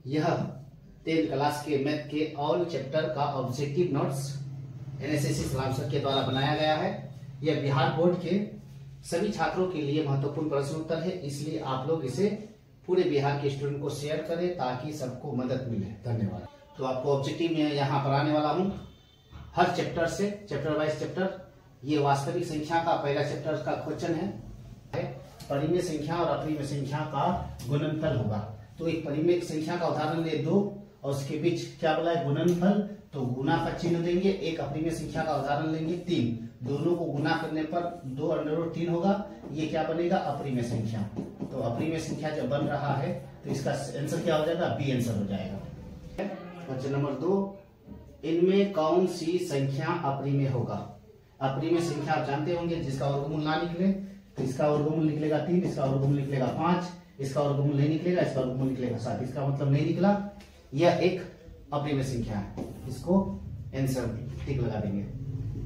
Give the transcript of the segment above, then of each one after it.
यह 10th class के math के ऑल चैप्टर का ऑब्जेक्टिव नोट्स एनएसएस सलाम सर के द्वारा बनाया गया है। यह बिहार बोर्ड के सभी छात्रों के लिए महत्वपूर्ण प्रश्न उत्तर है, इसलिए आप लोग इसे पूरे बिहार के स्टूडेंट को शेयर करें ताकि सबको मदद मिले। धन्यवाद। तो आपको ऑब्जेक्टिव में यहाँ पढ़ाने वाला हूँ हर चैप्टर से, चैप्टर वाइज चैप्टर। ये वास्तविक संख्या का पहला चैप्टर का क्वेश्चन है। परिमेय संख्या और अपरिमेय संख्या का गुणनफल होगा। तो एक परिमेय संख्या का उदाहरण ले 2 और उसके बीच क्या बोला है गुणनफल, तो गुना का चिन्ह देंगे। एक अपरिमेय संख्या का उदाहरण लेंगे 3, दोनों को गुना करने पर 2√3 होगा। ये क्या बनेगा अपरिमेय संख्या। तो अपरिमेय संख्या जब बन रहा है तो इसका आंसर क्या हो जाएगा, बी आंसर हो जाएगा। क्वेश्चन नंबर 2, इनमें कौन सी संख्या अपरिमेय होगा। अपरिमेय संख्या आप जानते होंगे जिसका वर्गमूल ना निकले, तो इसका वर्गमूल निकलेगा 3, इसका वर्गमूल निकलेगा 5, इसका वर्गमूल नहीं निकलेगा, इसका वर्गमूल निकलेगा 7। इसका मतलब नहीं निकला, यह एक अपरिमेय संख्या है। इसको आंसर टिक लगा देंगे।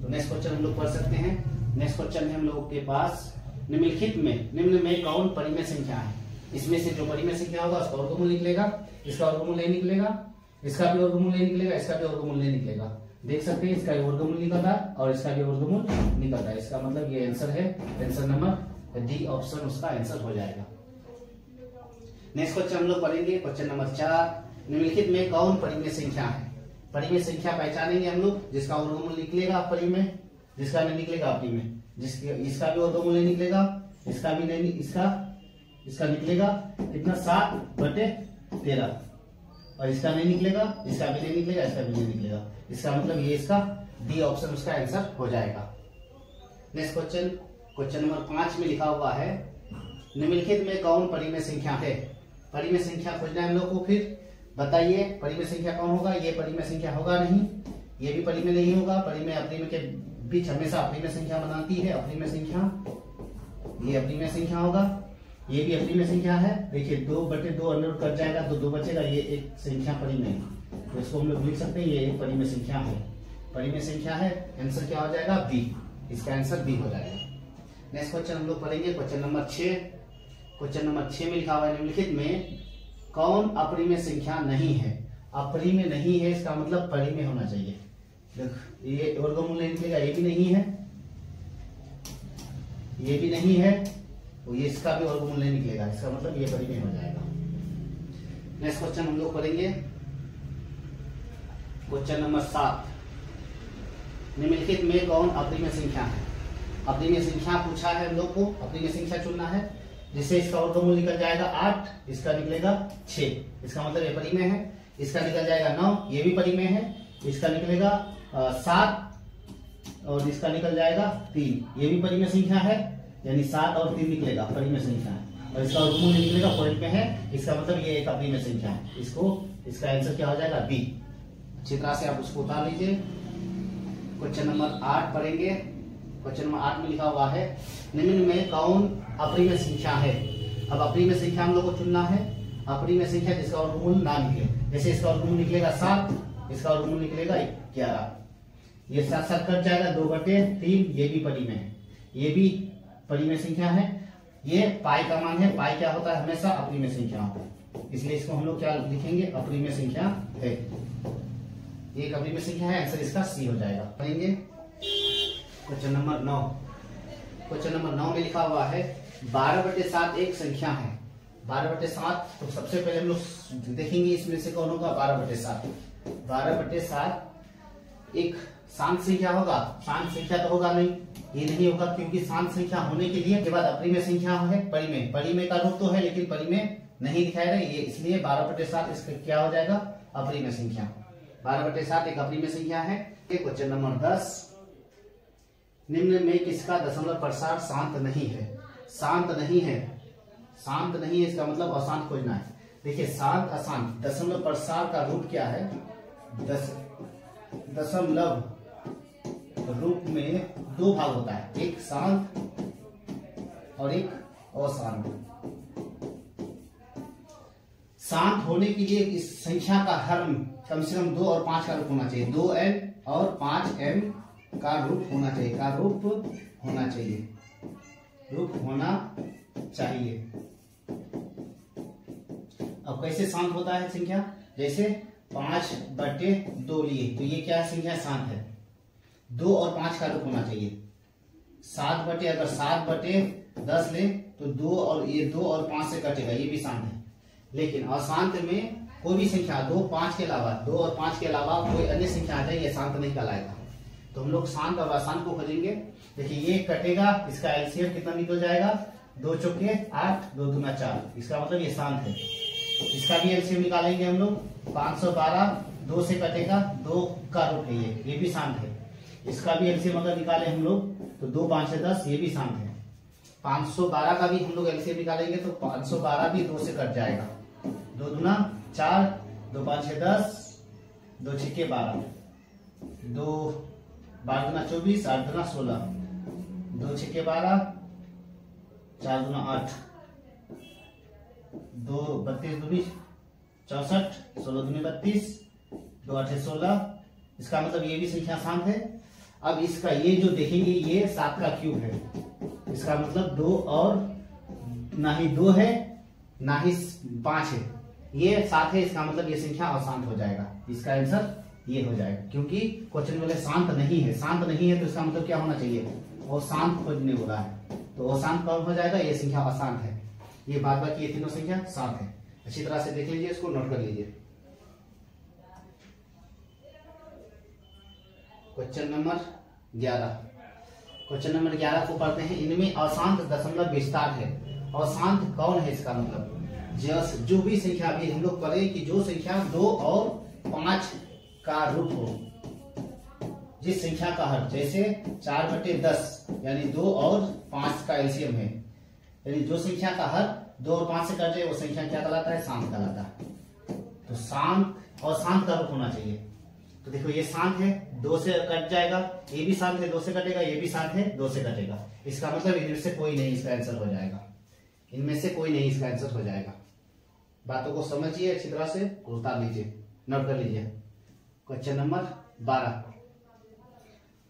तो नेक्स्ट क्वेश्चन हम लोग पढ़ सकते हैं। नेक्स्ट क्वेश्चन है हम लोगों के पास, निम्न में कौन परिमेय संख्या है। इसमें से जो परिमेय संख्या होगा उसका वर्गमूल निकलेगा, इसका वर्गमूल नहीं निकलेगा, इसका भी वर्गमूल नहीं निकलेगा, इसका भी वर्गमूल नहीं निकलेगा। देख सकते हैं इसका वर्गमूल निकल रहा है और इसका भी वर्गमूल निकल रहा है। इसका मतलब ये आंसर है, आंसर नंबर डी ऑप्शन उसका आंसर हो जाएगा। नेक्स्ट क्वेश्चन हम लोग पढ़ेंगे क्वेश्चन नंबर 4, निम्नलिखित में कौन परिमेय संख्या है। परिमेय संख्या पहचानेंगे हम लोग जिसका वर्गमूल निकलेगा अपरिमेय, जिसका नहीं निकलेगा अपरिमेय, इसका भी वर्गमूल नहीं निकलेगा, इसका भी नहीं, इसका निकलेगा कितना 7/13 और इसका नहीं निकलेगा, इसका भी नहीं निकलेगा, इसका भी नहीं निकलेगा। इसका मतलब ये इसका डी ऑप्शन उसका आंसर हो जाएगा। नेक्स्ट क्वेश्चन, क्वेश्चन नंबर 5 में लिखा हुआ है, निम्नलिखित में कौन परिमेय संख्या है। परिमेय संख्या खोजना है हम लोग को। फिर बताइए परिमेय संख्या कौन होगा। ये परिमेय संख्या होगा नहीं, ये भी परिमेय नहीं होगा। परिमेय अपरिमेय के बीच हमेशा अपरिमेय संख्या बनाती है। अपरिमेय संख्या, ये अपरिमेय संख्या होगा, ये भी अपरिमेय संख्या है। देखिए 2/2 अंडर कट जाएगा तो 2 बचेगा, ये एक संख्या परिमेय है। तो इसको हम लोग लिख सकते हैं ये एक परिमेय संख्या है। परिमेय संख्या है, आंसर क्या हो जाएगा बी। इसका आंसर बी हो जाएगा। नेक्स्ट क्वेश्चन हम लोग पढ़ेंगे क्वेश्चन नंबर 6। क्वेश्चन नंबर 6 में लिखा हुआ है, निम्नलिखित में कौन अपरिमेय संख्या नहीं है। अपरिमेय नहीं है इसका मतलब परिमेय होना चाहिए। देख ये वर्गमूल नहीं निकलेगा, ये भी नहीं है, ये भी नहीं है, तो ये इसका भी वर्गमूल नहीं निकलेगा। इसका मतलब ये परिमेय हो जाएगा। नेक्स्ट क्वेश्चन हम लोग पढ़ेंगे क्वेश्चन नंबर 7, निम्नलिखित में कौन अपरिमेय संख्या है। अपरिमेय संख्या पूछा है हम लोग को, अपरिमेय संख्या चुनना है। जिससे इसका वर्गमूल निकल जाएगा 8, इसका निकलेगा 6, इसका मतलब ये परिमेय है। इसका निकल जाएगा 9, ये भी परिमेय है। इसका निकलेगा 7 और इसका निकल जाएगा 3, ये भी परिमेय संख्या है। यानी 7 और 3 निकलेगा, परिमेय संख्या है। और इसका वर्गमूल निकलेगा पॉइंट में है, इसका मतलब ये एक अपरिमेय संख्या है। इसका आंसर क्या हो जाएगा बी। अच्छी तरह से आप उसको उतार लीजिए। क्वेश्चन नंबर 8 पढ़ेंगे। क्वेश्चन नंबर 8 में लिखा हुआ है, निम्न में कौन अपरिमेय संख्या है। अब अपरिमेय संख्या हम लोग को चुनना है। अपरिमेय संख्या जिसका वर्गमूल ना निकले। जैसे इसका वर्गमूल निकलेगा 7, इसका वर्गमूल निकलेगा 11, ये 7 कट जाएगा 2/3, ये भी परिमेय है, ये भी परिमेय संख्या है। ये पाई का मान है। पाई क्या होता है, हमेशा अपरिमेय संख्या होता है, इसलिए इसको हम लोग क्या लिखेंगे, अपरिमेय संख्या है। एक अपरिमेय संख्या है, आंसर इसका सी हो जाएगा। पढ़ेंगे क्वेश्चन नंबर 9। क्वेश्चन नंबर 9 में लिखा हुआ है, 12/7 एक संख्या है। 12/7, तो सबसे पहले हम लोग देखेंगे इसमें से कौन होगा 12/7। 12/7 एक शांत संख्या होगा। शांत संख्या तो होगा नहीं, ये नहीं होगा, क्योंकि शांत संख्या होने के लिए के बाद अपरिमेय संख्या है। परिमेय का रूप तो है लेकिन परिमेय नहीं दिखाई रहे, ये इसलिए 12/7 इसका क्या हो जाएगा, अपरिमेय संख्या। 12/7 एक अपरिमेय संख्या है। क्वेश्चन नंबर 10, निम्न में किसका दशमलव प्रसार शांत नहीं है। शांत नहीं है, शांत नहीं है इसका मतलब अशांत खोजना है। देखिए शांत अशांत, दशमलव प्रसार का रूप क्या है, दशमलव रूप में 2 भाग होता है, एक शांत और एक अशांत। शांत होने के लिए इस संख्या का हर कम से कम 2 और 5 का रूप होना चाहिए। 2n और 5m का रूप होना चाहिए, रूप होना चाहिए। अब कैसे शांत होता है संख्या, जैसे 5/2 लिए तो ये क्या संख्या शांत है, 2 और 5 का रूप होना चाहिए। 7/10 ले तो 2 और 5 से कटेगा, ये भी शांत है। लेकिन अशांत में कोई भी संख्या 2 और 5 के अलावा कोई अन्य संख्या आ जाए, ये शांत नहीं कहलाएगा। तो हम लोग शांत और अशांत को खोजेंगे। देखिए ये कटेगा, इसका एलसीएम कितना निकल जाएगा, 2 चौके 8, 2 दूना 4, इसका मतलब ये शांत है। इसका भी एलसीएम निकालेंगे हम लोग, 512, 2 से कटेगा, 2 का रूप है ये भी शांत है। इसका भी एलसीएम अगर निकाले हम लोग तो 2 5 से 10, ये भी शांत है। 512 का भी हम लोग एलसीएम निकालेंगे तो 512 भी 2 से कट जाएगा, 2 दूना 4, 2 5 से 10, 2 6 12, 2 12 दूना 24, 8 दूना 16, 2 6 12, 4 दूना 8, 2 32 दूनी 64, 16 दूनी 32, 2 8 16, इसका मतलब ये भी संख्या शांत है। अब इसका ये जो देखेंगे ये 7 का क्यूब है, इसका मतलब 2 और ना ही 2 है ना ही 5 है, ये 7 है, इसका मतलब ये संख्या अशांत हो जाएगा। इसका आंसर ये हो जाएगा, क्योंकि क्वेश्चन बोले शांत नहीं है, शांत नहीं है तो इसका मतलब क्या होना चाहिए, वो शांत खोजने बोला है, तो वो शांत कौन हो जाएगा, ये संख्या अशांत है। ये बाद बाकी ये तीनों संख्या शांत है। अच्छी तरह से देख लीजिए, इसको नोट कर लीजिए। क्वेश्चन नंबर 11 को पढ़ते हैं। इनमें अशांत दशमलव विस्तार है। अशांत कौन है, इसका मतलब जो भी संख्या भी हम लोग पढ़े कि जो संख्या 2 और 5 का रूप हो, जिस संख्या का हर, जैसे 4/10 यानी 2 और 5 का एलसीएम है, यानी जो संख्या का हर 2 और 5 से कट जाए वो संख्या क्या कहलाता है, शांत कहलाता है। तो शांत और शांत का रूप होना चाहिए। तो देखो ये शांत है, 2 से कट जाएगा, ये भी शांत है, 2 से कटेगा, ये भी शांत है, 2 से कटेगा, इसका मतलब इनमें से कोई नहीं इसका आंसर हो जाएगा, इनमें से कोई नहीं इसका आंसर हो जाएगा। बातों को समझिए अच्छी तरह से, उतार लीजिए, नोट कर लीजिए। क्वेश्चन नंबर 12,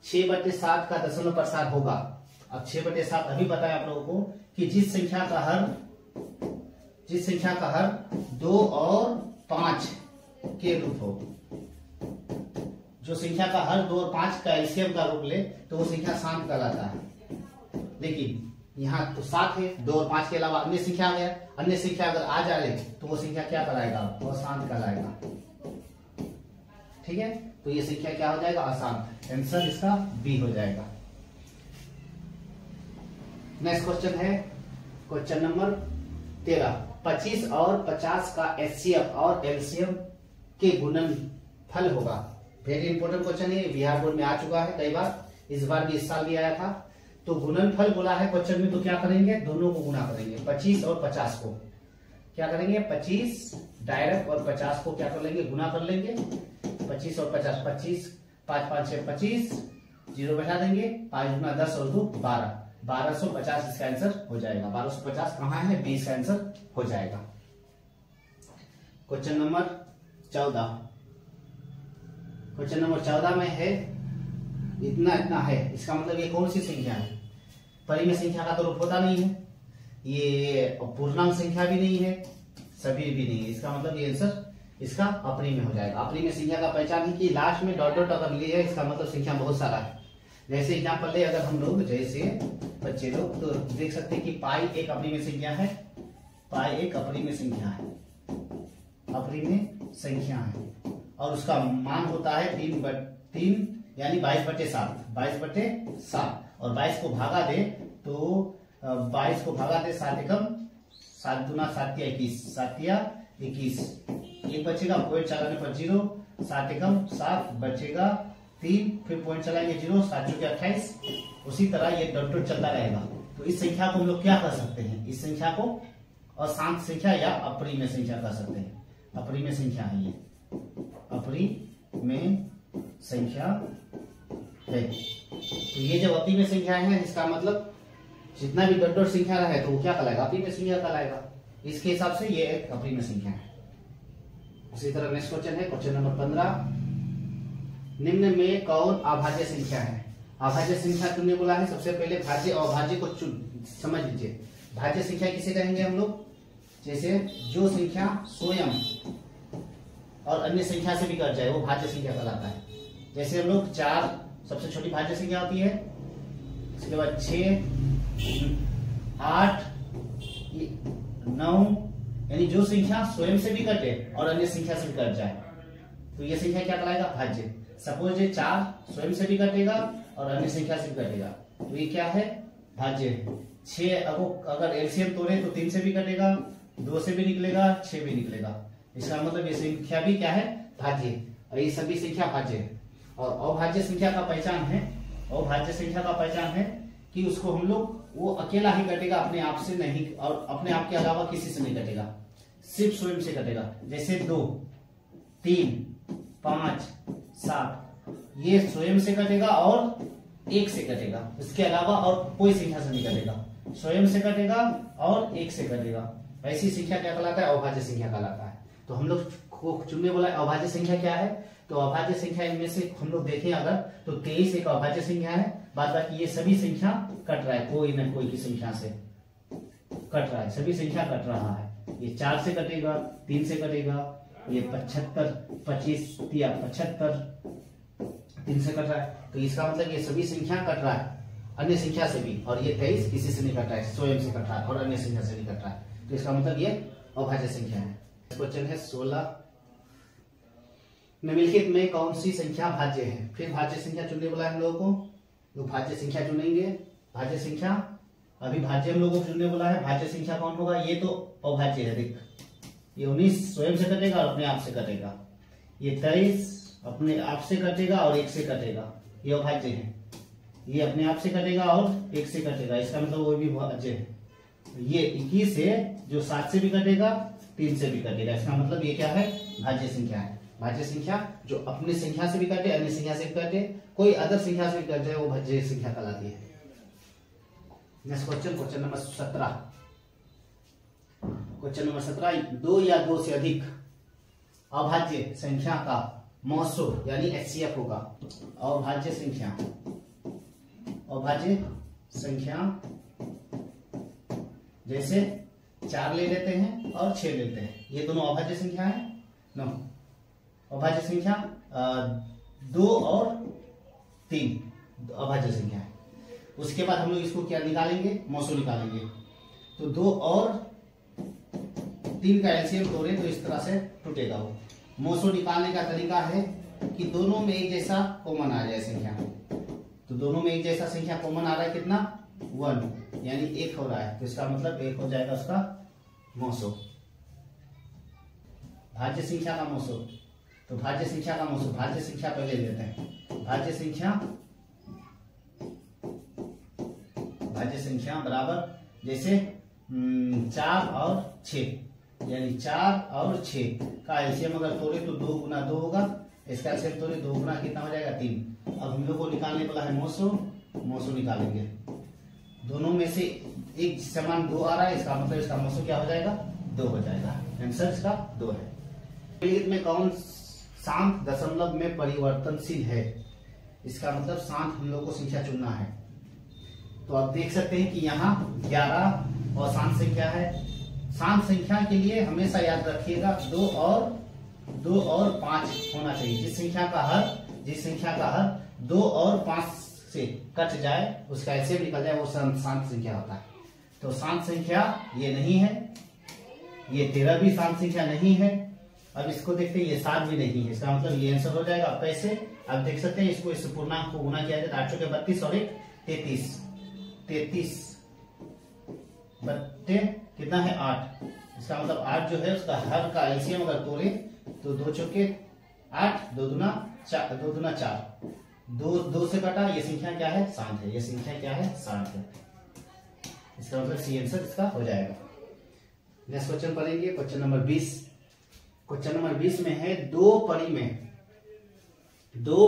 6/7 का दशमलव प्रसार होगा। अब 6/7 अभी बताया आप लोगों को कि जिस संख्या का हर 2 और 5 के रूप हो, जो संख्या का हर 2 और 5 का एलसीएम का रूप ले तो वो संख्या शांत कहलाता है। लेकिन यहाँ तो 7 है, 2 और 5 के अलावा अन्य संख्या आ गया, अन्य संख्या अगर आ जाए तो वो संख्या क्या कहलाएगा, वो शांत कहलाएगा। ठीक है, तो ये संख्या क्या हो जाएगा, अशांत। आंसर इसका बी हो जाएगा। नेक्स्ट क्वेश्चन है क्वेश्चन नंबर 13, 25 और 50 का एचसीएफ और एलसीएम के गुणनफल होगा। वेरी इंपॉर्टेंट क्वेश्चन है, बिहार बोर्ड में आ चुका है कई बार, इस बार भी इस साल भी आया था। तो गुणनफल बोला है क्वेश्चन में, तो क्या करेंगे, दोनों को गुणा करेंगे, 25 और 50 को क्या करेंगे, 25 डायरेक्ट और 50 को क्या कर लेंगे, गुणा कर लेंगे। 25 और 50, 25 5 5 6 25, 0 बैठा देंगे, 5 गुना 10 और 2 12, 1250 इसका आंसर हो जाएगा। 1250 कहाँ है, 20 का आंसर हो जाएगा। क्वेश्चन नंबर 14, क्वेश्चन नंबर 14 में है इतना है, इसका मतलब ये कौन सी संख्या है, परिमेय संख्या का तो रूप होता नहीं है, ये पूर्णांक संख्या भी नहीं है, सभी भी नहीं है, इसका मतलब ये आंसर इसका अपरिमेय हो जाएगा। अपरिमेय संख्या का पहचान है कि लास्ट में डॉट डॉट अगर लिए, इसका मतलब संख्या बहुत सारा है। जैसे एग्जाम्पल ले अगर हम लोग, जैसे बच्चे लोग तो देख सकते हैं कि पाई एक अपरिमेय संख्या है, पाई एक अपरिमेय संख्या है, अपरिमेय संख्या है, और उसका मान होता है 3 यानी 22/7, 22/7, और 22 को भागा दे तो 22 को भागा दे 7 एकम 7 दूना 7 या 21, 7 या 21, एक बचेगा, पॉइंट चलाने पर 0, 7 एकम 7 बचेगा 3, फिर पॉइंट चलाएंगे 0, 7 चौके 28, उसी तरह ये डॉट डॉट चलता रहेगा। तो इस संख्या को हम लोग क्या कर सकते हैं, इस संख्या को अशांत संख्या या अपरिमेय संख्या कर सकते हैं। अपरिमेय संख्या है ये, अपरिमेय संख्या है। तो ये जब अपरिमेय संख्या है, इसका मतलब जितना भी डॉट डॉट संख्या रहा है तो वो क्या कहलाएगा, अपरिमेय संख्या कहलाएगा। इसके हिसाब से ये एक अपरिमेय संख्या है। उसी तरह नेक्स्ट क्वेश्चन है क्वेश्चन नंबर 15, निम्न में कौन अभाज्य संख्या है। अभाज्य संख्या तुमने बोला है, सबसे पहले भाज्य और अभाज्य को समझ लीजिए। भाज्य संख्या किसे कहेंगे हम लोग, जैसे जो संख्या स्वयं और अन्य संख्या से भी कट जाए वो भाज्य संख्या कहलाता है। जैसे हम लोग 4 सबसे छोटी भाज्य संख्या होती है, उसके बाद 6, 8, 9, यानी जो संख्या स्वयं से भी कटे और अन्य संख्या से भी कट जाए तो ये संख्या क्या कहलाएगा? भाज्य। सपोज ये 4 स्वयं से भी कटेगा और अन्य संख्या से भी कटेगा तो ये क्या है? भाज्य है। 6 अगर एलसीएम तोड़े तो 3 से भी कटेगा, 2 से भी निकलेगा, 6 भी निकलेगा। इसका मतलब ये संख्या भी क्या है? भाज्य। और ये सभी संख्या भाज्य है। और अभाज्य संख्या का पहचान है, अभाज्य संख्या का पहचान है कि उसको हम लोग वो अकेला ही कटेगा, अपने आप से नहीं, और अपने आप के अलावा किसी से नहीं कटेगा, सिर्फ स्वयं से कटेगा। जैसे 2, 3, 5, 7 ये स्वयं से कटेगा और 1 से कटेगा, इसके अलावा और कोई संख्या से नहीं कटेगा। स्वयं से कटेगा और 1 से कटेगा, ऐसी संख्या क्या कहलाता है? अभाज्य संख्या कहलाता है। तो हम लोग को चुनने वाला अभाज्य संख्या क्या है? तो अभाज्य संख्या इनमें से हम लोग देखें अगर तो 23 एक अभाज्य संख्या है, बाद बाकी ये सभी संख्या कट रहा है, कोई न कोई की संख्या से कट रहा है, सभी संख्या कट रहा है। ये 4 से कटेगा, 3 से कटेगा, ये 75, 25 या 75 3 से कट रहा है। तो इसका मतलब ये सभी संख्या कट रहा है अन्य संख्या से भी, और ये 23 किसी से नहीं कट रहा है, स्वयं से कट रहा है और अन्य संख्या से नहीं कट रहा है। तो इसका मतलब ये अभाज्य संख्या है। क्वेश्चन है 16, निम्नलिखित में कौन सी संख्या भाज्य है? फिर भाज्य संख्या चुनने बोला है हम लोगों को, तो भाज्य संख्या चुनेंगे। भाज्य संख्या अभी भाज्य हम लोगों को चुनने बोला है, भाज्य संख्या कौन होगा? ये तो अभाज्य है, देख ये 19 स्वयं से कटेगा और अपने आप से कटेगा, ये 23 अपने आप से कटेगा और 1 से कटेगा, ये अभाज्य है। ये अपने आप से कटेगा और 1 से कटेगा, इसका मतलब वो भी भाज्य है। ये 21 है जो 7 से भी कटेगा, 3 से भी कटेगा, इसका मतलब ये क्या है? भाज्य संख्या है। भाज्य संख्या जो अपनी संख्या से भी कटे, अन्य संख्या से भी कटे, कोई अदर संख्या से भी कट जाए वो भाज्य संख्या कहलाती है। Next question, question number 17। Question number 17, 2 या 2 से अधिक अभाज्य संख्या का मौसो यानी एचसीएफ होगा। अभाज्य संख्या, अभाज्य संख्या जैसे 4 ले लेते हैं और 6 लेते हैं, ये दोनों अभाज्य संख्या है। नो, अभाज्य संख्या 2 और 3 अभाज्य संख्या है। उसके बाद हम लोग इसको क्या निकालेंगे? मौसो निकालेंगे। तो 2 और 3 का एलसीएम तोड़े तो इस तरह से टूटेगा वो। मौसो निकालने का तरीका है कि दोनों में एक जैसा कॉमन आ जाए संख्या, तो दोनों में एक जैसा संख्या कॉमन आ रहा है कितना? 1, यानी 1 हो रहा है, तो इसका मतलब 1 हो जाएगा उसका मौसो। भाज्य संख्या का मौसो, तो भाज्य संख्या का मौसो, भाज्य संख्या पहले लेते हैं। भाज्य संख्या बराबर जैसे 4 और 6, यानी 4 और 6 का एलसीएम अगर तोड़े तो 2 गुना 2 होगा, इसका एलसीएम तोड़े 2 गुना कितना हो जाएगा? 3। अब हम लोग को निकालने वाला है मौसो, मौसो निकालेंगे। दोनों में से एक समान 2 आ रहा है, इसका मतलब इसका मौसो क्या हो जाएगा? 2 हो जाएगा। आंसर इसका 2 है। निम्नलिखित में कौन शांत दशमलव में परिवर्तनशील है? इसका मतलब शांत हम लोग को संख्या चुनना है। तो आप देख सकते हैं कि यहाँ 11 और शांत संख्या है। शांत संख्या के लिए हमेशा याद रखिएगा 2 और 5 होना चाहिए। जिस संख्या का हर 2 और 5 से कट जाए, उसका एलसीएम निकल जाए, वो शांत संख्या होता है। तो शांत संख्या ये नहीं है, ये 13 भी शांत संख्या नहीं है। अब इसको देखते हैं, ये 7 भी नहीं है, इसका मतलब ये आंसर हो जाएगा। कैसे? आप देख सकते हैं, इसको इस पूर्णांक को गुना किया जाए 8 के 32 और 1 33, 33 बट्टे कितना है? 8। इसका मतलब 8 जो है उसका हर का एलसीएम अगर तोड़े तो 2 चौके 8, 2 दूना 4, 2 से कटा, ये संख्या क्या है? शांत है। ये संख्या क्या है? शांत है। इसका मतलब सी आंसर इसका हो जाएगा। नेक्स्ट क्वेश्चन पढ़ेंगे, क्वेश्चन नंबर 20। क्वेश्चन नंबर 20 में है दो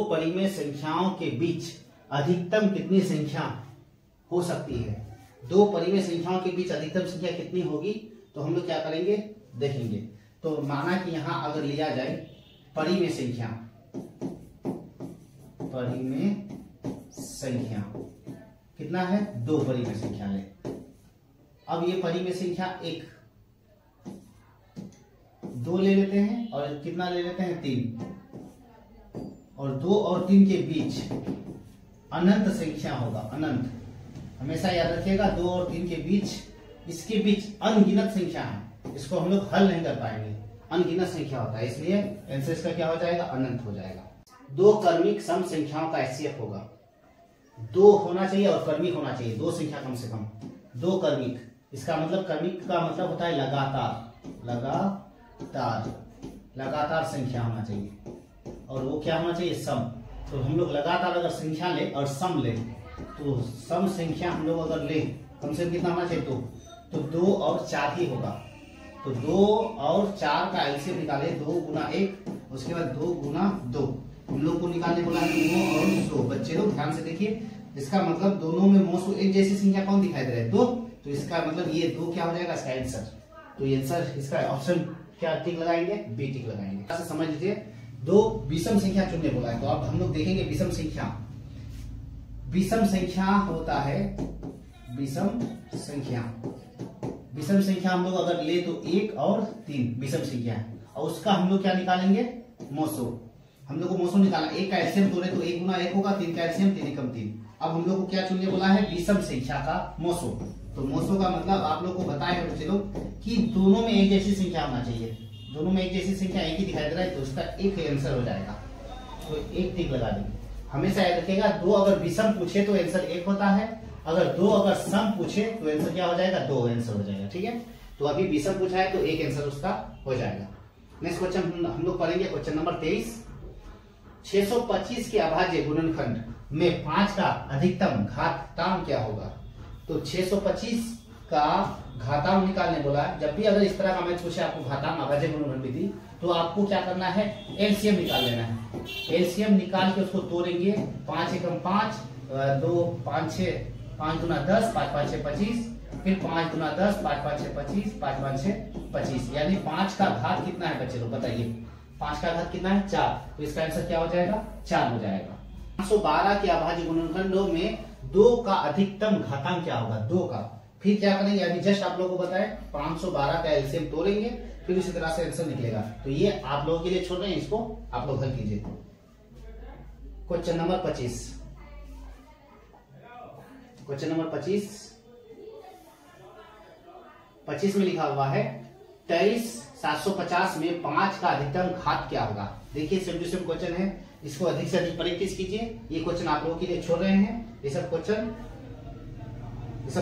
परी में संख्याओं के बीच अधिकतम कितनी संख्या हो सकती है? 2 परी में संख्याओं के बीच अधिकतम संख्या कितनी होगी? तो हम लोग क्या करेंगे? देखेंगे। तो माना कि यहां अगर लिया जाए परी में संख्या कितना है? 2 परी में संख्या ले। अब ये परी में संख्या 1 2 ले लेते हैं और कितना ले लेते हैं 3, और 2 और 3 के बीच अनंत संख्या होगा। अनंत, हमेशा याद रखिएगा 2 और 3 के बीच, इसके बीच अनगिनत संख्या है, इसको हम लोग हल नहीं कर पाएंगे, अनगिनत संख्या होता है, इसलिए आंसर इसका क्या हो जाएगा, अनंत हो जाएगा। 2 क्रमिक सम संख्याओं का HCF होगा, 2 होना चाहिए और क्रमिक होना चाहिए, 2 संख्या कम से कम, 2 क्रमिक। इसका मतलब क्रमिक का मतलब होता है लगातार, लगातार संख्या होना चाहिए, और वो क्या होना चाहिए, सम। तो हम लोग लगातार अगर संख्या ले और सम ले, तो सम संख्या हम लोग अगर ले कम से कम कितना होना चाहिए, तो 2 और 4 ही होगा। तो 2 और 4 का एलसीएम निकाले, 2 गुना 1, उसके बाद 2 गुना 2, हम लोग को निकालने बोला है 9 और 100। बच्चे लोग ध्यान से देखिए, इसका मतलब दोनों में मोस्ट एक जैसी संख्या कौन दिखाई दे रहा है, 2, तो इसका मतलब ये 2 क्या हो जाएगा, इसका आंसर। तो आंसर इसका ऑप्शन क्या टिक लगाएंगे, बी टिक लगाएंगे। ऐसे समझ लीजिए 2 विषम संख्या चुनने बोला है, तो अब हम लोग देखेंगे विषम संख्या। विषम संख्या होता है, विषम संख्या हम लोग अगर ले तो 1 और 3 विषम संख्या है, और उसका हम लोग क्या निकालेंगे, मोसो। हम लोग को मोसो निकालना, 1 का एलसीएम तोड़े तो 1 गुना 1 होगा, 3 का एलसीएम 3 एकम 3। अब हम लोग को क्या चुनने बोला है, विषम संख्या का मोसो। तो मोसो का मतलब आप लोग को बताए हैं बच्चे लोग कि दोनों में एक जैसी संख्या होना चाहिए, दोनों में एक जैसी संख्या एक ही दिखाई दे रहा है, तो उसका एक आंसर हो जाएगा, तो 1 टिक लगा देंगे। हमेशा याद रखिएगा 2 अगर विषम पूछे तो आंसर 1 होता है, अगर 2 अगर सम पूछे तो आंसर क्या हो जाएगा, 2 आंसर हो जाएगा। ठीक है, तो अभी विषम पूछा है तो 1 आंसर उसका हो जाएगा। नेक्स्ट क्वेश्चन हम लोग पढ़ेंगे, क्वेश्चन नंबर 23। 625 के अभाज्य गुणनखंड में 5 का अधिकतम घातांक क्या होगा। तो 625 का घातांक निकालने बोला। जब भी अगर इस तरह का मैच पूछे आपको घातांक अभाज्य गुणनखंड विधि, तो आपको क्या करना है, एलसीएम निकाल लेना है। एलसीएम निकाल के उसको तोड़ेंगे, 5 एकम 5, 2 5 6, 5 गुना 10, 5 5 6 25, फिर 5 गुना 10, 5 5 6 25, 5 5 6 25, यानी 5 का घात कितना है बच्चे लोग बताइए, 5 का घात कितना है, 4। तो इसका आंसर क्या हो जाएगा, 4 हो जाएगा। 512 के अभाज्य गुणनखंडों में 2 का अधिकतम घातांक क्या होगा, 2 का। फिर क्या करेंगे, अभी जस्ट आप लोगों को बताए 512 का एलसीएम तोड़ेंगे, फिर इसी तरह से आंसर निकलेगा। तो ये आप लोगों के लिए छोड़ रहे हैं, इसको आप लोग हल कीजिए। क्वेश्चन नंबर 25, क्वेश्चन नंबर 25 में लिखा हुआ है 23,750 में 5 का अधिकतम घात क्या होगा। देखिए सेम टू सेम क्वेश्चन है, इसको अधिक से अधिक प्रैक्टिस कीजिए। ये क्वेश्चन आप लोगों के लिए छोड़ रहे हैं, ये सब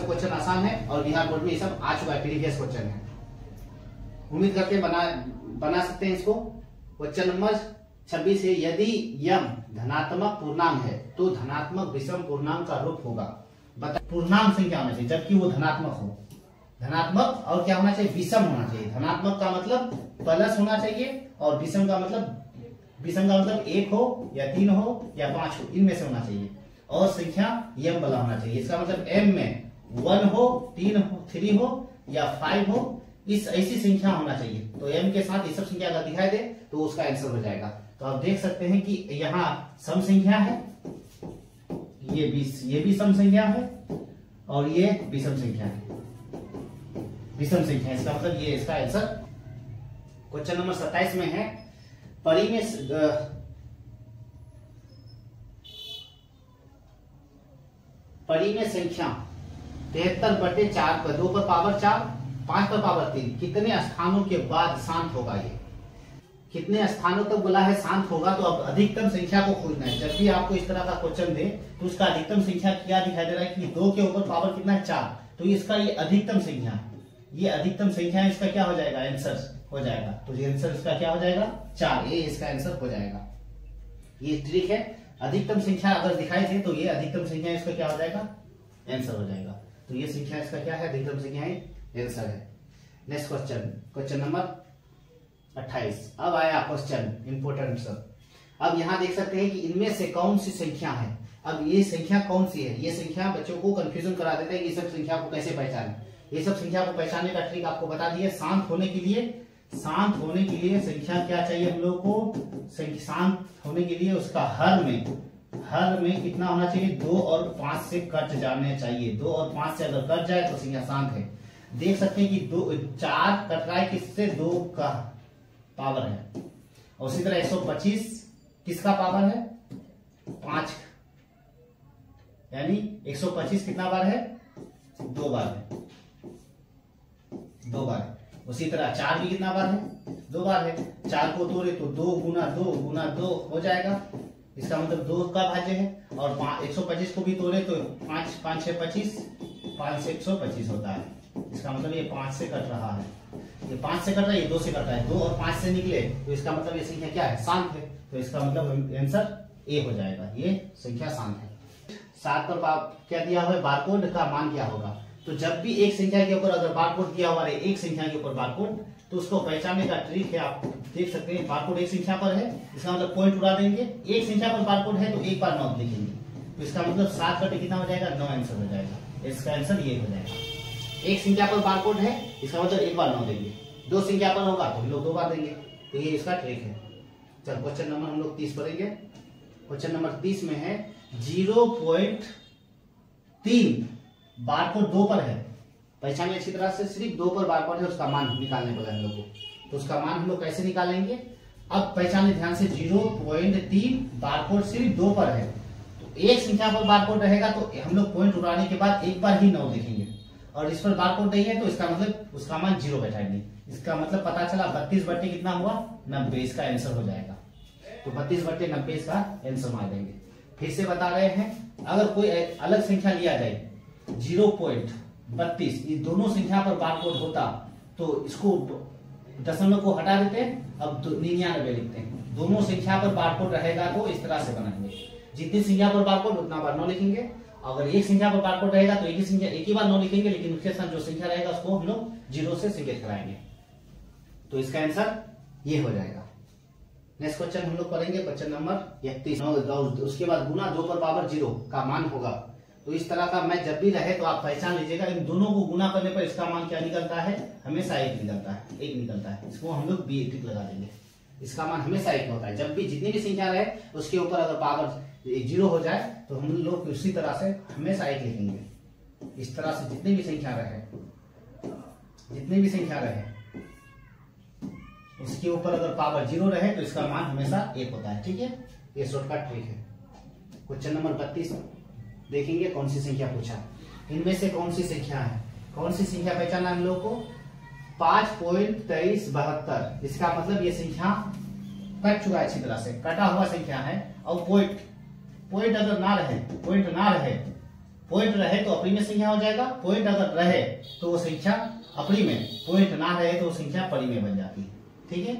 क्वेश्चन आसान है और बिहार बोर्ड में ये सब आ चुका है, प्रीवियस क्वेश्चन है। उम्मीद करते बना सकते हैं इसको। क्वेश्चन नंबर 26 है, यदि यम धनात्मक पूर्णांक है तो धनात्मक विषम पूर्णांक का रूप होगा। पूर्णांक संख्या होना चाहिए जबकि वो धनात्मक हो, धनात्मक और क्या होना चाहिए, विषम होना चाहिए। धनात्मक का मतलब प्लस होना चाहिए और विषम का मतलब 1 हो या 3 हो या 5 हो, इनमें से होना चाहिए, और संख्या यम वाला होना चाहिए। इसका मतलब एम में 1 हो, 3 हो, 3 हो या 5 हो, इस ऐसी संख्या होना चाहिए। तो एम के साथ ये सब संख्या अगर दिखाई दे तो उसका आंसर हो जाएगा। तो आप देख सकते हैं कि यहाँ सम संख्या है, ये भी सम संख्या है और ये विषम संख्या है, विषम संख्या। इसका मतलब ये इसका आंसर। क्वेश्चन नंबर 27 में है, परिमेय संख्या 73/4 पर 2 पर पावर 4, 5 पर पावर 3 कितने स्थानों के बाद शांत होगा। ये कितने स्थानों तक बोला है शांत होगा। तो अब अधिकतम संख्या को खोजना है। जब भी आपको इस तरह का क्वेश्चन दे तो उसका अधिकतम संख्या क्या दिखाई दे रहा है कि 2 के ऊपर पावर कितना है, 4। तो इसका ये अधिकतम संख्या, ये अधिकतम संख्या इसका क्या हो जाएगा, आंसर हो जाएगा। तो ये आंसर इसका क्या हो जाएगा, 4, ये इसका आंसर हो जाएगा। ये ट्रिक है, अधिकतम संख्या अगर दिखाई दे तो ये अधिकतम संख्या इसका क्या हो जाएगा, आंसर हो जाएगा। तो ये संख्या इसका क्या है, अधिकतम संख्या है, आंसर है। Next question, question number 28। अब आया क्वेश्चन इंपोर्टेंट सब। अब यहाँ देख सकते हैं कि इनमें से कौन सी संख्या है। अब ये संख्या कौन सी है, ये संख्या बच्चों को कंफ्यूजन करा देते हैं कि ये सब संख्या को कैसे पहचाने। ये सब संख्या को पहचानने का ट्रिक आपको बता दिए। शांत होने के लिए संख्या क्या चाहिए हम लोग को, शांत होने के लिए उसका हर में कितना होना चाहिए, 2 और 5 से कट जाने चाहिए। 2 और 5 से अगर कट जाए तो संख्या शांत है। देख सकते हैं कि 4 कट रहा है किससे, 2 का पावर है। और उसी तरह 125 किसका पावर है? 5, यानी 125 कितना बार है? 2 बार है, 2 बार। उसी तरह 4 भी कितना बार है? 2 बार है। 4 को तोड़े तो 2 गुना 2 गुना 2 हो जाएगा, इसका मतलब 2 का भाज्य है। और 125 को भी तोड़े तो 5 5 से 25, 5 से 125 होता है, इसका मतलब ये 5 से कट रहा है, ये 5 से कट रहा है, ये 2 से कट रहा है। 2 और 5 से निकले तो इसका मतलब ये संख्या क्या है? शांत है। तो इसका मतलब आंसर ए हो जाएगा, ये संख्या शांत है। 7 पर क्या दिया हुआ है? बारकोड का मान क्या होगा? तो जब भी एक संख्या के ऊपर अगर बारकोड दिया हुआ है, एक संख्या के ऊपर बारकोड, तो उसको पहचानने का ट्रिक है, आप देख सकते हैं बारकोड एक संख्या पर है, इसका मतलब पॉइंट उड़ा देंगे। एक संख्या पर बारकोड है तो एक बार 9 लिखेंगे, तो इसका मतलब 7 बटे कितना हो जाएगा? 9 आंसर हो जाएगा। इसका आंसर ये हो जाएगा। एक संख्या पर बारकोड है, इसका मतलब एक बार 9 देंगे। 2 संख्या पर होगा तो हम लोग 2 बार देंगे, तो ये इसका ट्रिक है। चल क्वेश्चन नंबर हम लोग 30 पढ़ेंगे। क्वेश्चन नंबर 30 में है 0.3 बारकोड 2 पर है, पहचानिए अच्छी तरह से। सिर्फ 2 पर बारकोड है, उसका मान निकालने बोला हम लोग को, तो उसका मान हम लोग कैसे निकालेंगे? अब पहचाने ध्यान से, 0.3 बारकोड सिर्फ 2 पर है, तो एक संख्या पर बारकोड रहेगा तो हम लोग पॉइंट उड़ाने के बाद एक बार ही 9 लिखेंगे, और इस पर बारकोड नहीं है तो इसका मतलब उसका मान 0 बैठाएंगे। इसका मतलब पता चला 32 बटे कितना हुआ? 90, इसका आंसर हो जाएगा। तो 32 बटे 90 इसका आंसर मार देंगे। फिर से बता रहे हैं, अगर कोई अलग संख्या लिया जाए 0.32, ये दोनों संख्या पर बारकोड होता तो इसको दशमलव को हटा देते हैं, अब 99 लिखते हैं। दोनों संख्या पर बारकोड रहेगा तो इस तरह से बनाएंगे, जितनी संख्या पर बारकोड उतना बार 9 लिखेंगे। अगर एक संख्या पर बारकोड रहेगा तो एक ही बार 9 लिखेंगे, लेकिन उसके साथ जो संख्या रहेगा उसको हम लोग 0 से संकेत कराएंगे, तो इसका आंसर ये हो जाएगा। नेक्स्ट क्वेश्चन हम लोग पढ़ेंगे, क्वेश्चन नंबर 31। उसके बाद गुना 2 पर पावर 0 का मान होगा। तो इस तरह का मैच जब भी रहे तो आप पहचान लीजिएगा, इन दोनों को गुना करने पर इसका मान क्या निकलता है? हमेशा 1 निकलता है, 1 निकलता है। इसको हम लोग बी टिक लगा देंगे, इसका मान हमेशा 1 होता है। जब भी जितनी भी संख्या रहे उसके ऊपर अगर पावर 0 हो जाए तो हम लोग उसी तरह से हमेशा 1 लिखेंगे। इस तरह से जितनी भी संख्या रहे उसके ऊपर अगर पावर 0 रहे तो इसका मान हमेशा 1 होता है। ठीक है, ये शॉर्टकट ट्रिक है। क्वेश्चन नंबर 32 देखेंगे, कौन सी संख्या पूछा, इनमें से कौन सी संख्या है? कौन सी संख्या पहचाना हम लोग को? 5.2372। इसका मतलब ये संख्या कट चुका है, अच्छी तरह से कटा हुआ संख्या है। और पॉइंट अगर ना रहे, पॉइंट रहे तो अप्रीमेय संख्या हो जाएगा। पॉइंट अगर रहे तो वो संख्या अप्रीमेय, पॉइंट ना रहे तो वो संख्या परिमेय बन जाती है। ठीक है,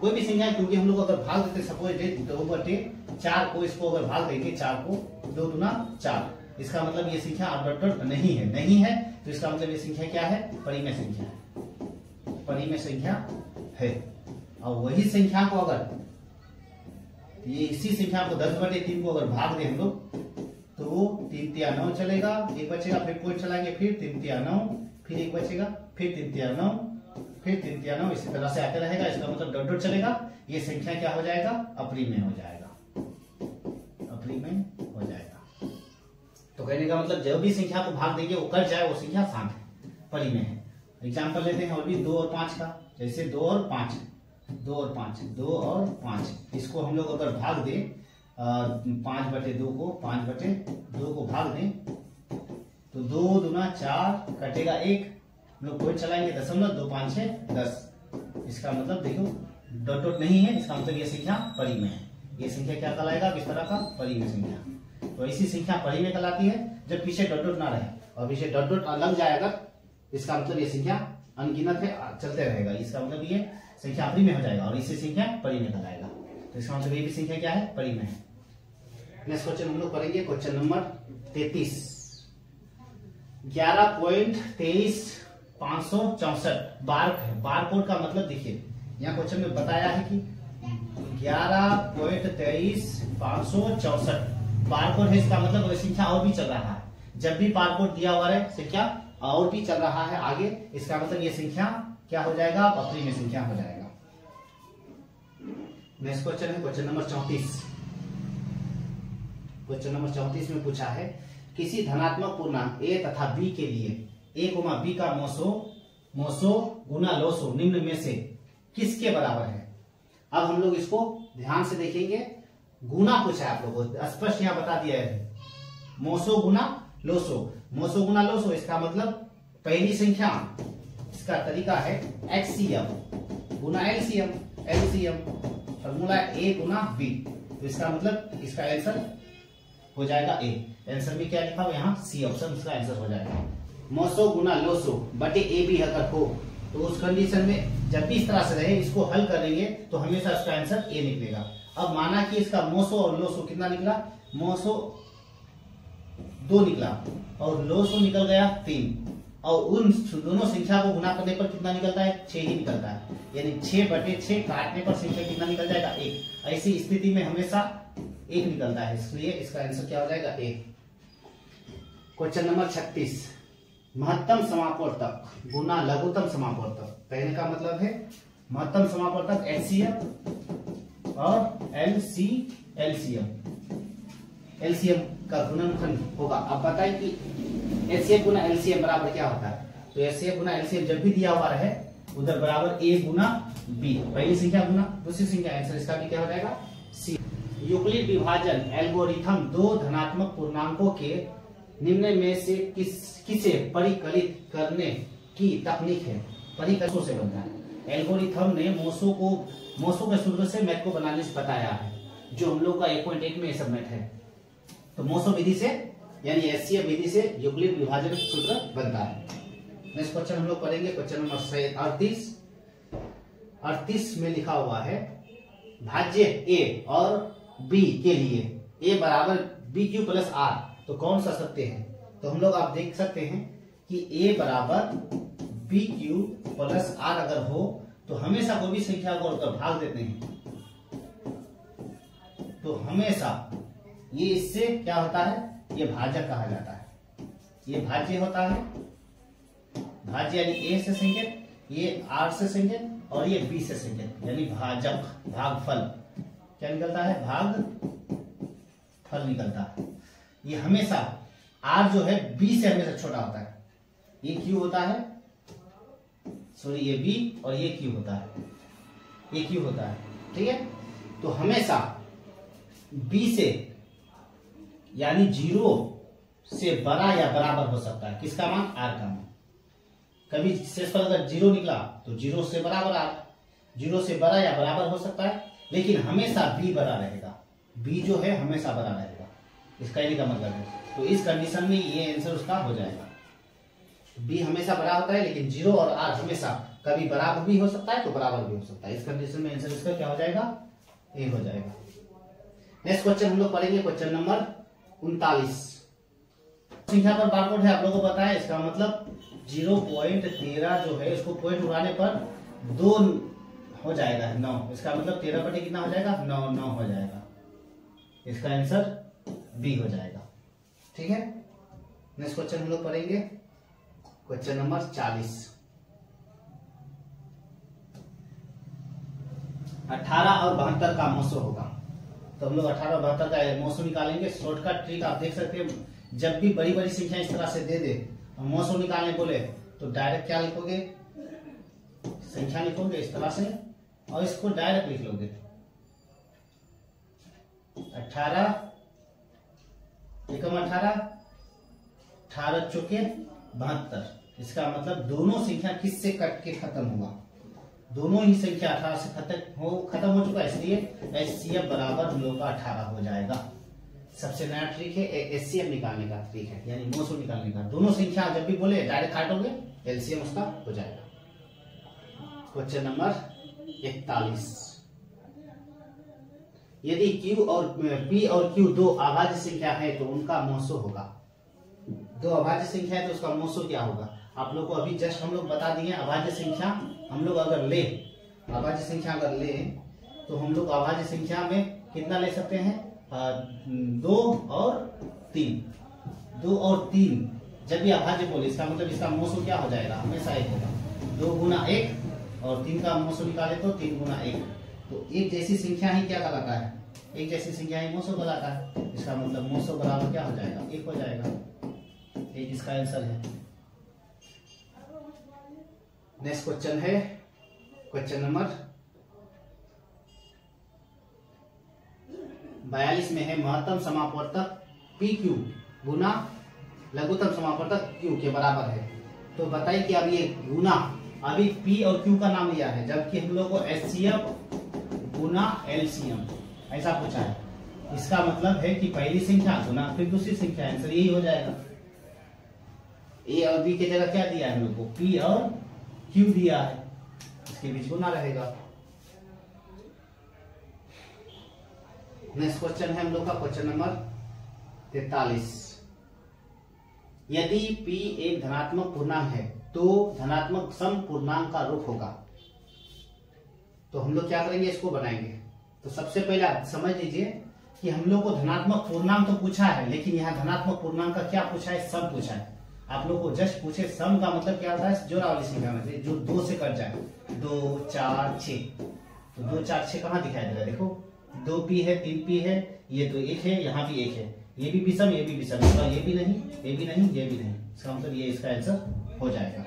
कोई भी संख्या, क्योंकि हम लोग अगर भाग देते सपोज 2/4 को, इसको अगर भाग देंगे 4 को 2 दूना 4, इसका मतलब ये संख्या डॉट नहीं है, तो इसका मतलब ये संख्या क्या है? परिमेय संख्या है, परिमेय संख्या है। और वही संख्या को अगर ये इसी संख्या को 10/3 को अगर भाग दें हम लोग तो वो 3 तिया 9 चलेगा, 1 बचेगा, फिर पॉइंट चलाएंगे, फिर 3 तिया 9, फिर 1 बचेगा, फिर 3 तिया 9, फिर 3 तिया 9, इसी तरह से आते रहेगा। इसका मतलब डॉट डॉट चलेगा, ये संख्या क्या हो जाएगा? अप्रीमेय हो जाएगा, अप्रीमेय हो जाएगा। तो कहने का मतलब जब भी संख्या को भाग देंगे वो कट जाए, वो संख्या शांत है, परिमेय है। एग्जाम्पल लेते हैं और भी 2 और 5 का, जैसे 2 और 5, 2 और 5, 2 और 5, इसको हम लोग अगर भाग दें 5/2 को, 5/2 को भाग दें तो 2 दूना 4 कटेगा 1, हम लोग पॉइंट चलाएंगे, दशमलव, 2 5 6 10। इसका मतलब देखो डॉट डॉट नहीं है, इसका मतलब ये संख्या परिमेय है। ये संख्या क्या कहलाएगा? किस तरह का? परिमेय संख्या। तो ऐसी संख्या परिमेय कहलाती है जब पीछे डॉट डॉट ना रहे, और पीछे डॉट डॉट लग जाए अगर, इसका मतलब ये संख्या अनगिनत है, चलते रहेगा, इसका मतलब ये संख्या अप्रीमेय हो जाएगा, और इसी संख्या परिमेय कहलाएगा। तो इसका मतलब ये भी संख्या क्या है? परिमेय है। नेक्स्ट क्वेश्चन हम लोग करेंगे, क्वेश्चन नंबर 33। 11.23,564 बारकोड का मतलब देखिए, यहाँ क्वेश्चन में बताया है कि 11.23,564 बारकोड है, इसका मतलब संख्या और भी चल रहा है। जब भी बारकोड दिया हुआ है संख्या और भी चल रहा है आगे, इसका मतलब ये संख्या क्या हो जाएगा? अप्रीमेय संख्या हो जाएगा। नेक्स्ट क्वेश्चन है क्वेश्चन नंबर 34। क्वेश्चन नंबर 34 में पूछा है, किसी धनात्मक पूर्णांक a तथा b के लिए a, b का मोसो गुना लोसो निम्न में से किसके बराबर है? अब हम लोग इसको ध्यान से देखेंगे। गुना पूछा है आप लोगों को, स्पष्ट यहाँ बता दिया है, मोसो गुना लोसो। मोसो गुना लोसो इसका मतलब पहली संख्या, इसका तरीका है एक्सीएम गुना एलसीएम। एलसीएम फॉर्मूला ए गुना बी, तो इसका मतलब इसका आंसर हो जाएगा ए। आंसर में क्या लिखा हुआ यहाँ सी ऑप्शन इसका आंसर हो जाएगा। मोसो गुना लोसो बटे ए बी अगर हो तो उस कंडीशन में जब भी इस तरह से रहे इसको हल करेंगे तो हमेशा इसका आंसर ए निकलेगा। अब माना कि इसका मोसो और लोसो कितना निकला, मोसो 2 निकला और लोसो निकल गया 3, और उन दोनों संख्या को गुना करने पर कितना निकलता है, 6 ही निकलता है। यानी 6 बटे 6 काटने पर संख्या कितना निकल जाएगा, 1। ऐसी स्थिति में हमेशा 1 निकलता है, इसलिए इसका आंसर क्या हो जाएगा, 1। क्वेश्चन नंबर 36, महत्तम समापवर्तक गुना लघुत्तम समापवर्तक। कहने का मतलब है महत्तम समापवर्तक एचसीएफ और एलसीएम का गुणनखंड होगा। अब बताइए कि एचसीएफ गुना एलसीएम बराबर क्या होता है। तो एचसीएफ गुना एलसीएम जब भी दिया हुआ रहे उधर बराबर ए गुना बी, पहली संख्या गुना दूसरी संख्या, आंसर इसका भी क्या हो जाएगा, सी। यूक्लिड विभाजन एल्गोरिथम 2 धनात्मक पूर्णांकों के निम्न में से किसे परिकलित करने की तकनीक है। परिकल्पों से बनता है। एल्गोरिथम ने मोसो के सूत्र से मैथ को बनाने से बताया है, जो हम लोग का 1.1 में सबमिट है। तो मोसो विधि से यानी एचसीएफ विधि से यूक्लिड विभाजन सूत्र बनता है। नेक्स्ट क्वेश्चन हम लोग पढ़ेंगे, क्वेश्चन नंबर 38 में लिखा हुआ है भाज्य ए और बी के लिए ए बराबर बी क्यू प्लस आर, तो कौन सा सत्य है। तो हम लोग आप देख सकते हैं कि ए बराबर बी क्यू प्लस आर अगर हो तो हमेशा कोई भी संख्या को अगर भाग देते हैं तो हमेशा ये इससे क्या होता है, ये भाजक कहा जाता है। ये भाज्य होता है, भाज्य यानी ए से संकेत, ये आर से संकेत और ये बी से संकेत, यानी भाजक, भागफल क्या निकलता है, भागफल निकलता है। ये हमेशा आर जो है बी से हमेशा छोटा होता है। ये क्यू होता है, सॉरी ये बी और ये क्यू होता है, ये क्यू होता है, ठीक है। तो हमेशा बी से यानी 0 से बड़ा या बराबर हो सकता है, किसका मान, आर का मान। कभी शेषफल अगर 0 निकला तो 0 से बराबर आर, 0 से बड़ा या बराबर हो सकता है, लेकिन हमेशा बी बड़ा रहेगा। बी जो है हमेशा बड़ा रहेगा, इसका यही का मतलब है। तो इस कंडीशन में ये आंसर उसका हो जाएगा, बी हमेशा बड़ा होता है, लेकिन 0 और आर हमेशा कभी बराबर भी हो सकता है तो बराबर भी हो सकता है। इस कंडीशन में आंसर इसका क्या हो जाएगा, ए हो जाएगा। नेक्स्ट क्वेश्चन हम लोग पढ़ेंगे, क्वेश्चन नंबर 39। संख्या पर बारकोड है, आप लोगों को पता है, इसका मतलब 0.13 जो है इसको पॉइंट उड़ाने पर 2 हो जाएगा 9, इसका मतलब 13 बटे कितना हो जाएगा, 9 हो जाएगा। इसका आंसर बी हो जाएगा, ठीक है। नेक्स्ट क्वेश्चन हम लोग पढ़ेंगे, क्वेश्चन नंबर 40। 18 और 72 का मोसो होगा, तो हम लोग 18 और 72 का मोसो निकालेंगे। शॉर्टकट ट्रिक आप देख सकते हैं, जब भी बड़ी बड़ी संख्या इस तरह से दे दे और मोसो निकालने बोले तो डायरेक्ट क्या लिखोगे, संख्या लिखोगे इस तरह से और इसको डायरेक्ट लिख लोगे 18 एकम 18, 18 चौके 72। इसका मतलब दोनों संख्या किससे कट के खत्म हुआ, दोनों ही संख्या 18 से खत्म हो चुका है, इसलिए एचसीएफ बराबर हम लोग का 18 हो जाएगा। सबसे नया ट्रिक है एचसीएफ निकालने का ट्रिक है, यानी मोसो निकालने का। दोनों संख्या जब भी बोले डायरेक्ट काटोगे, एलसीएम उसका हो जाएगा। क्वेश्चन नंबर 41, यदि Q और P और Q 2 अभाज्य संख्या है तो उनका मोसो होगा। 2 अभाज्य संख्या है तो उसका मोसो क्या होगा, आप लोग को अभी जस्ट हम लोग बता दिए। अभाज्य संख्या हम लोग अगर ले, अभाज्य संख्या अगर ले तो हम लोग अभाज्य संख्या में कितना ले सकते हैं, 2 और 3। 2 और 3 जब भी अभाज्य बोले इसका मतलब इसका मोसो क्या हो जाएगा, हमेशा 1 होगा। 2 गुना 1 और 3 का मोसो निकाले तो 3 गुना 1, तो एक जैसी संख्या ही क्या कहलाता है, एक जैसी संख्या ही मोसो कहलाता है। इसका मतलब मोसो बराबर क्या हो जाएगा, 1 हो जाएगा। एक इसका आंसर है। नेक्स्ट क्वेश्चन है क्वेश्चन नंबर 42 में है महत्तम समापवर्तक PQ गुना लघुत्तम समापवर्तक Q के बराबर है। तो बताइए कि अब ये गुना अभी P और Q का नाम लिया है, जबकि हम लोग को HCF गुना LCM ऐसा पूछा है। इसका मतलब है कि पहली संख्या गुना फिर दूसरी संख्या, आंसर यही हो जाएगा। A और B की जगह क्या दिया है हम लोग को, P और Q दिया है, इसके बीच गुना रहेगा। नेक्स्ट क्वेश्चन है हम लोग का क्वेश्चन नंबर 43। यदि P एक धनात्मक पूर्णांक है तो धनात्मक सम पूर्णांक का रूप होगा। तो हम लोग क्या करेंगे, इसको बनाएंगे। तो सबसे पहले आप समझ लीजिए कि हम लोग को धनात्मक पूर्णांक तो पूछा है, लेकिन यहाँ धनात्मक पूर्णांक का क्या पूछा है, सम पूछा है। आप लोग को जस्ट पूछे सम का मतलब क्या होता है, जोड़ा वाली संख्या में से जो 2 से कट जाए, 2 4 6। तो 2 4 6 कहाँ दिखाई दे रहा है, देखो 2p है 3p है, ये तो 1 है, यहाँ भी 1 है, ये भी विषम ये भी विषम, ये भी नहीं ये भी नहीं ये भी नहीं, इसका मतलब ये इसका आंसर हो जाएगा।